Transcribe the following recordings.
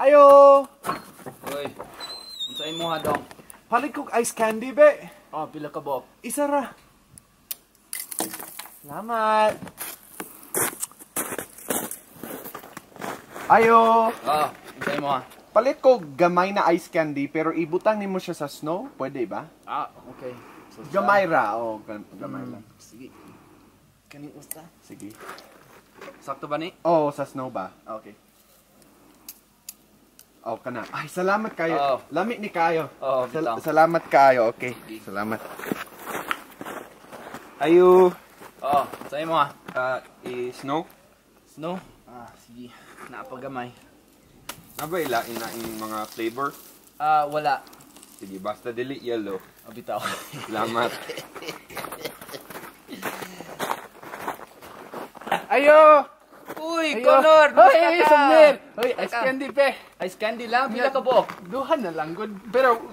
Ayo! Uy, unsay mo ha dong? Palit kong ice candy, be. Oh, pila ka bok? Isa ra. Salamat. Ayo! Oh, unsay mo ha? Palit ko gamay na ice candy pero ibutang nimo siya sa snow. Pwede ba? Ah, okay. So, Gamay ra. Oh, gamay lang. Sige. Kaning usta. Sige. Sakto ba ni? Oh, sa snow ba? Okay. Oh, kana. Ay, salamat kayo. Oh. Lamit ni kayo. Oh, bitaw. Salamat kayo. Okay. Salamat. Ayo. Oh, unsay mo ha? Snow? Snow? Ah, sige. Napagamay. Ano ba ilain na yung mga flavor? Ah, wala. Sige, basta dili yellow. Oh, bitaw. Salamat. Ayo! Uy, Connor! Hoy, Sumner! Hoy, ice candy pe. Ice candy lang, pila ka bok? Duhan na lang, good. Pero,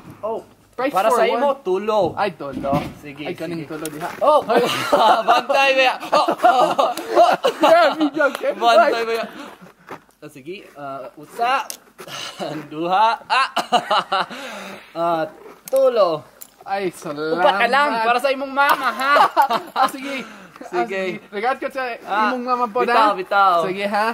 price Para for sa one. imo, tulo. Ay, tolo. Sige, Ay, kaning sige. tolo diha. Oh! Bantay ba yan? Yeah, video game. Bantay ba yan? Sige, usa. Duha. Tulo. Ay, salamat. Upat ka lang, para sa imong mama, ha? Sige. Sige. Regard ko sa imong mama po bitaw, na. bitaw. Sige, ha?